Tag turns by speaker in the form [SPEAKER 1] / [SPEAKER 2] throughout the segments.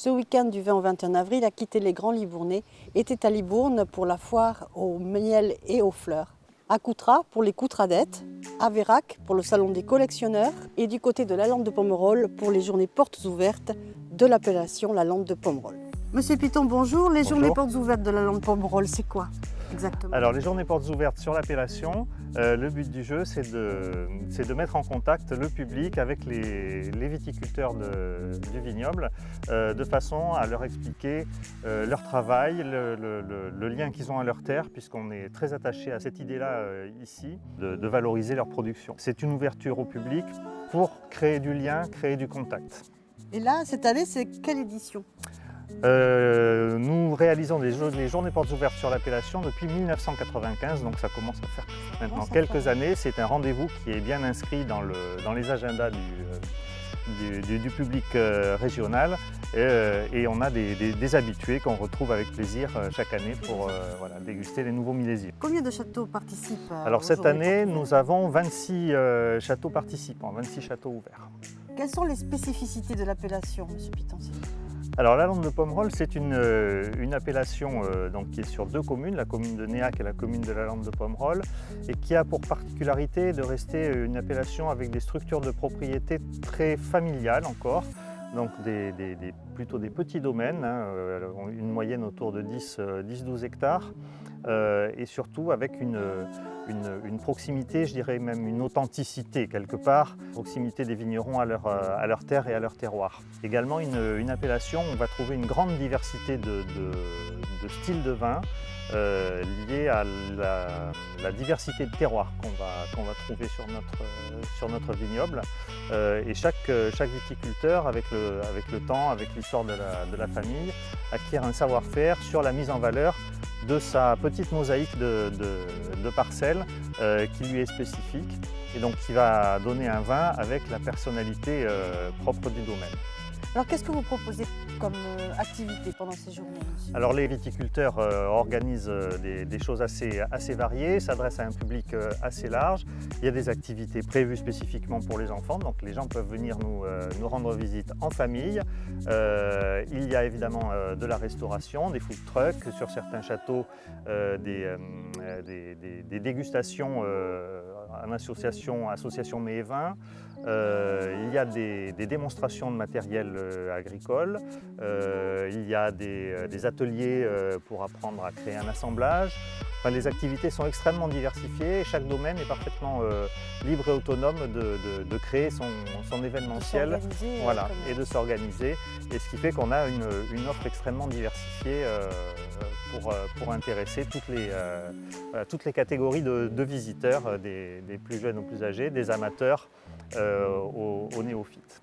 [SPEAKER 1] Ce week-end du 20 au 21 avril, a quitté les Grands Libournais, était à Libourne pour la foire au miel et aux fleurs. À Coutras pour les Coutradettes, à Vérac pour le salon des collectionneurs et du côté de la Lande de Pomerol pour les journées portes ouvertes de l'appellation la Lande de Pomerol. Monsieur Piton, bonjour. Les journées portes ouvertes de la Lande de Pomerol, c'est quoi exactement?
[SPEAKER 2] Alors les journées portes ouvertes sur l'appellation, le but du jeu c'est de mettre en contact le public avec les viticulteurs du vignoble de façon à leur expliquer leur travail, le lien qu'ils ont à leur terre, puisqu'on est très attaché à cette idée-là ici, de valoriser leur production. C'est une ouverture au public pour créer du lien, créer du contact.
[SPEAKER 1] Et là, cette année, c'est quelle édition?
[SPEAKER 2] Nous réalisons les journées portes ouvertes sur l'appellation depuis 1995, donc ça commence à faire maintenant quelques années. C'est un rendez-vous qui est bien inscrit dans les agendas du public régional et on a des habitués qu'on retrouve avec plaisir chaque année pour déguster les nouveaux millésimes.
[SPEAKER 1] Combien de châteaux participent?
[SPEAKER 2] Alors cette année, nous avons 26 châteaux participants, 26 châteaux ouverts.
[SPEAKER 1] Quelles sont les spécificités de l'appellation, M. Piton?
[SPEAKER 2] Alors la Lande de Pomerol, c'est une appellation qui est sur deux communes, la commune de Néac et la commune de la Lande de Pomerol, et qui a pour particularité de rester une appellation avec des structures de propriété très familiales encore, donc plutôt des petits domaines, une moyenne autour de 10-12 hectares, et surtout avec une proximité, je dirais même une authenticité quelque part, proximité des vignerons à leur terre et à leur terroir. Également une appellation où on va trouver une grande diversité de styles de vin liés à la diversité de terroirs qu'on va trouver sur notre vignoble. Et chaque viticulteur, avec le temps, avec l'histoire de la famille, acquiert un savoir-faire sur la mise en valeur de sa petite mosaïque de parcelles qui lui est spécifique et donc qui va donner un vin avec la personnalité propre du domaine.
[SPEAKER 1] Alors qu'est-ce que vous proposez comme activité pendant ces journées?
[SPEAKER 2] Alors les viticulteurs organisent des choses assez variées, s'adressent à un public assez large. Il y a des activités prévues spécifiquement pour les enfants, donc les gens peuvent venir nous rendre visite en famille. Il y a évidemment de la restauration, des food trucks, sur certains châteaux des dégustations en association mets et vins. Il y a des démonstrations de matériel agricole, il y a des ateliers pour apprendre à créer un assemblage. Enfin, les activités sont extrêmement diversifiées et chaque domaine est parfaitement libre et autonome de créer son événementiel et de s'organiser. Et ce qui fait qu'on a une offre extrêmement diversifiée pour intéresser toutes les catégories de visiteurs, des plus jeunes aux plus âgés, des amateurs aux néophytes.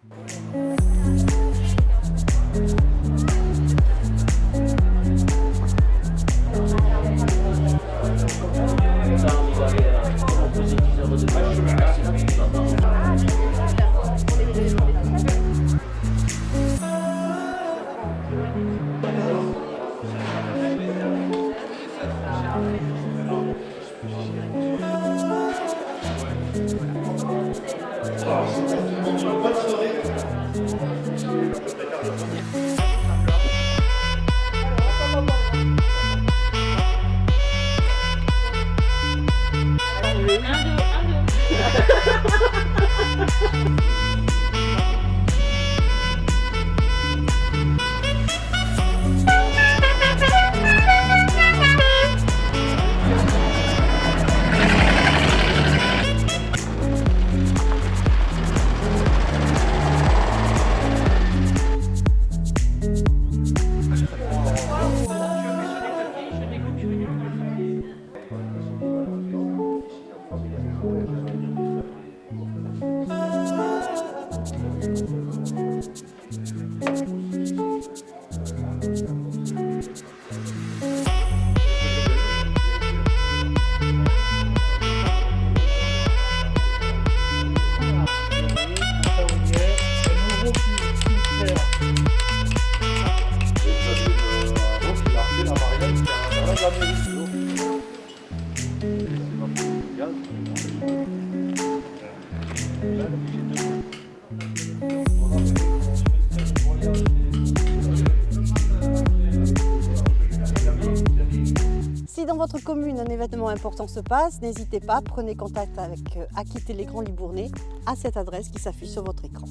[SPEAKER 1] Si dans votre commune un événement important se passe, n'hésitez pas, prenez contact avec Aquiter les Grands Libournais à cette adresse qui s'affiche sur votre écran.